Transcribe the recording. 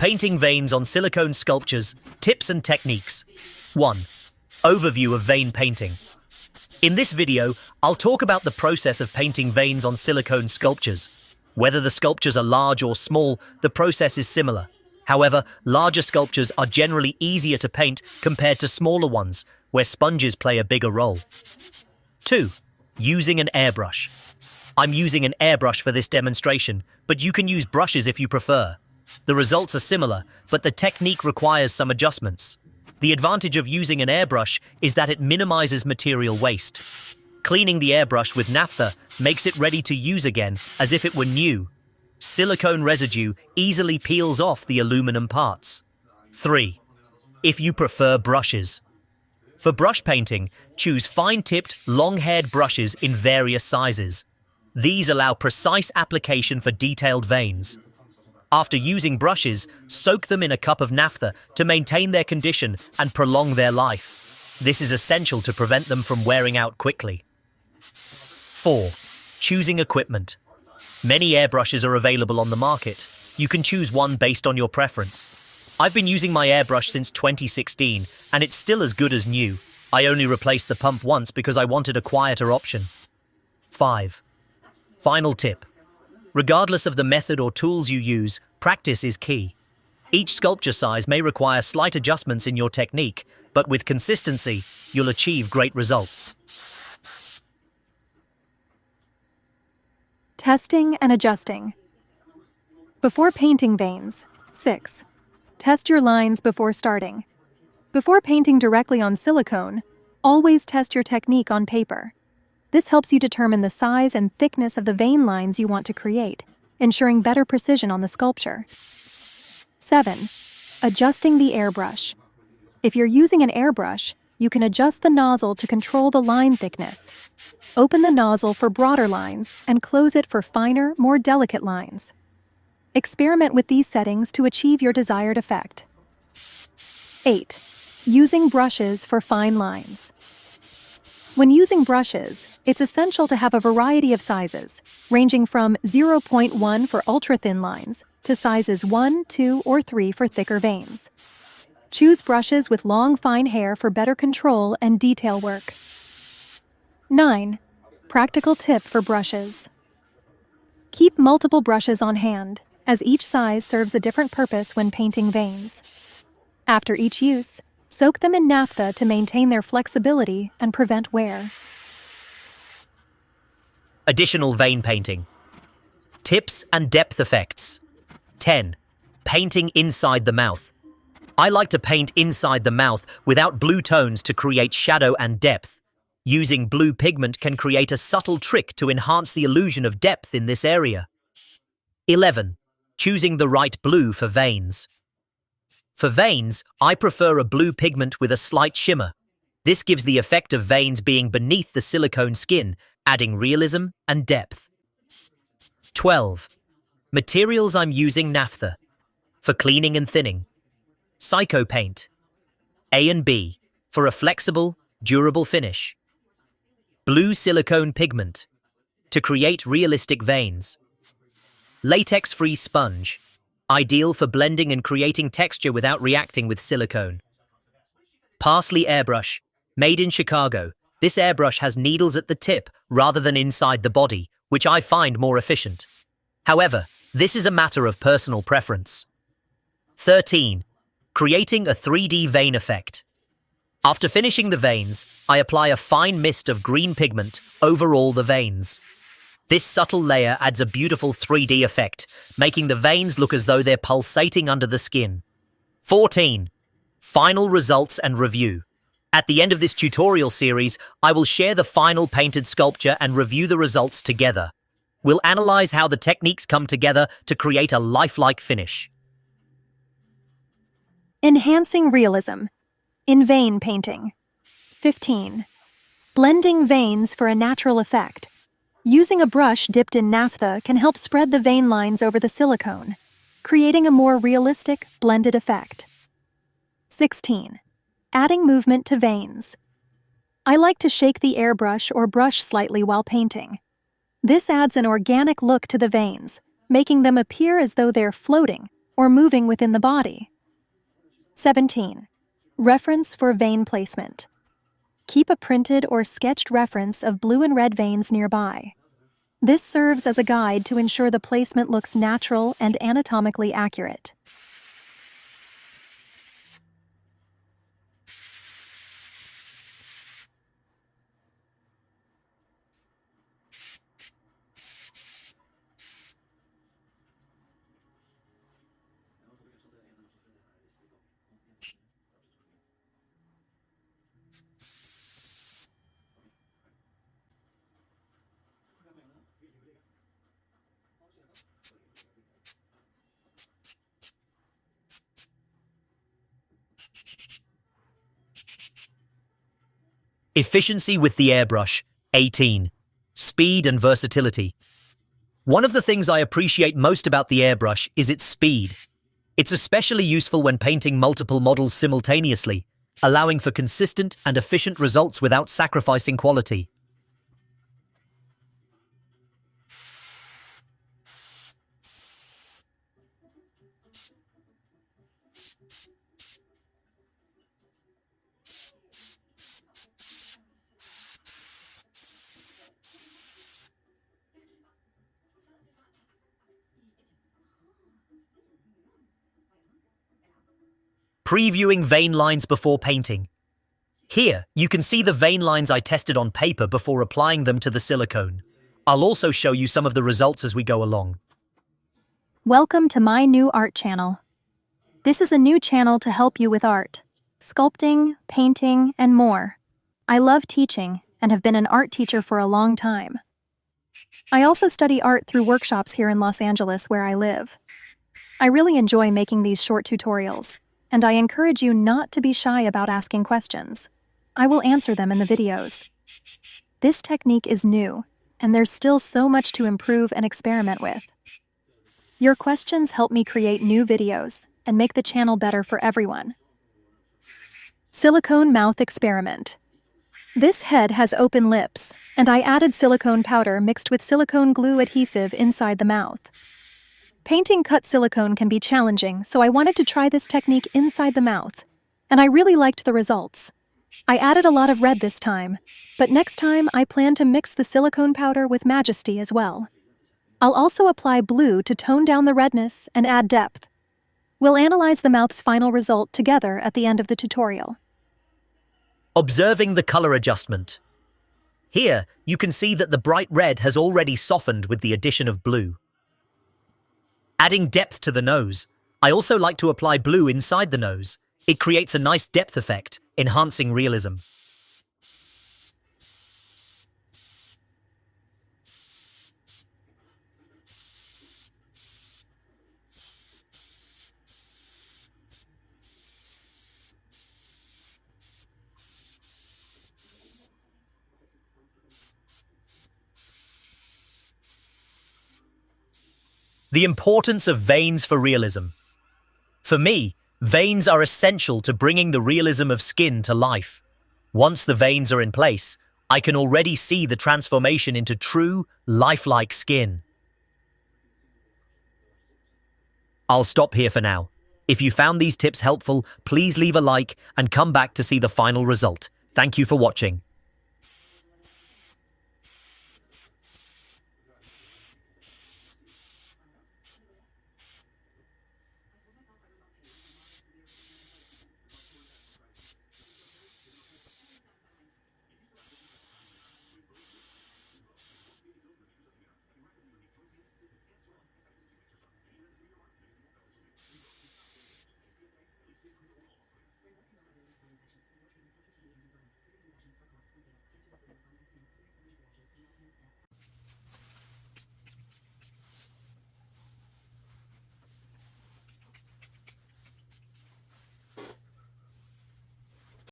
Painting veins on silicone sculptures, tips and techniques. 1. Overview of vein painting. In this video, I'll talk about the process of painting veins on silicone sculptures. Whether the sculptures are large or small, the process is similar. However, larger sculptures are generally easier to paint compared to smaller ones, where sponges play a bigger role. 2. Using an airbrush. I'm using an airbrush for this demonstration, but you can use brushes if you prefer. The results are similar, but the technique requires some adjustments. The advantage of using an airbrush is that it minimizes material waste. Cleaning the airbrush with naphtha makes it ready to use again as if it were new. Silicone residue easily peels off the aluminum parts. 3. If you prefer brushes. For brush painting, choose fine-tipped, long-haired brushes in various sizes. These allow precise application for detailed veins. After using brushes, soak them in a cup of naphtha to maintain their condition and prolong their life. This is essential to prevent them from wearing out quickly. 4. Choosing equipment. Many airbrushes are available on the market. You can choose one based on your preference. I've been using my airbrush since 2016, and it's still as good as new. I only replaced the pump once because I wanted a quieter option. 5. Final tip. Regardless of the method or tools you use, practice is key. Each sculpture size may require slight adjustments in your technique, but with consistency, you'll achieve great results. Testing and adjusting. Before painting veins. 6. Test your lines before starting. Before painting directly on silicone, always test your technique on paper. This helps you determine the size and thickness of the vein lines you want to create, ensuring better precision on the sculpture. 7. Adjusting the airbrush. If you're using an airbrush, you can adjust the nozzle to control the line thickness. Open the nozzle for broader lines and close it for finer, more delicate lines. Experiment with these settings to achieve your desired effect. 8. Using brushes for fine lines. When using brushes, it's essential to have a variety of sizes, ranging from 0.1 for ultra-thin lines to sizes 1, 2, or 3 for thicker veins. Choose brushes with long, fine hair for better control and detail work. 9. Practical tip for brushes. Keep multiple brushes on hand, as each size serves a different purpose when painting veins. After each use, soak them in naphtha to maintain their flexibility and prevent wear. Additional vein painting. Tips and depth effects. 10. Painting inside the mouth. I like to paint inside the mouth without blue tones to create shadow and depth. Using blue pigment can create a subtle trick to enhance the illusion of depth in this area. 11. Choosing the right blue for veins. For veins, I prefer a blue pigment with a slight shimmer. This gives the effect of veins being beneath the silicone skin, adding realism and depth. 12. Materials I'm using naphtha. For cleaning and thinning. Psycho paint. A and B. For a flexible, durable finish. Blue silicone pigment. To create realistic veins. Latex-free sponge. Ideal for blending and creating texture without reacting with silicone. Parsley airbrush. Made in Chicago. This airbrush has needles at the tip rather than inside the body, which I find more efficient. However, this is a matter of personal preference. 13. Creating a 3D vein effect. After finishing the veins, I apply a fine mist of green pigment over all the veins. This subtle layer adds a beautiful 3D effect, making the veins look as though they're pulsating under the skin. 14. Final results and review. At the end of this tutorial series, I will share the final painted sculpture and review the results together. We'll analyze how the techniques come together to create a lifelike finish. Enhancing realism. In vein painting. 15. Blending veins for a natural effect. Using a brush dipped in naphtha can help spread the vein lines over the silicone, creating a more realistic, blended effect. 16. Adding movement to veins. I like to shake the airbrush or brush slightly while painting. This adds an organic look to the veins, making them appear as though they're floating, or moving within the body. 17. Reference for vein placement. Keep a printed or sketched reference of blue and red veins nearby. This serves as a guide to ensure the placement looks natural and anatomically accurate. Efficiency with the airbrush, 18. Speed and versatility. One of the things I appreciate most about the airbrush is its speed. It's especially useful when painting multiple models simultaneously, allowing for consistent and efficient results without sacrificing quality. Previewing vein lines before painting. Here, you can see the vein lines I tested on paper before applying them to the silicone. I'll also show you some of the results as we go along. Welcome to my new art channel. This is a new channel to help you with art, sculpting, painting, and more. I love teaching and have been an art teacher for a long time. I also study art through workshops here in Los Angeles where I live. I really enjoy making these short tutorials, and I encourage you not to be shy about asking questions. I will answer them in the videos. This technique is new, and there's still so much to improve and experiment with. Your questions help me create new videos and make the channel better for everyone. Silicone mouth experiment. This head has open lips, and I added silicone powder mixed with silicone glue adhesive inside the mouth. Painting cut silicone can be challenging, so I wanted to try this technique inside the mouth, and I really liked the results. I added a lot of red this time, but next time I plan to mix the silicone powder with Majesty as well. I'll also apply blue to tone down the redness and add depth. We'll analyze the mouth's final result together at the end of the tutorial. Observing the color adjustment. Here, you can see that the bright red has already softened with the addition of blue. Adding depth to the nose. I also like to apply blue inside the nose. It creates a nice depth effect, enhancing realism. The importance of veins for realism. For me, veins are essential to bringing the realism of skin to life. Once the veins are in place, I can already see the transformation into true, lifelike skin. I'll stop here for now. If you found these tips helpful, please leave a like and come back to see the final result. Thank you for watching.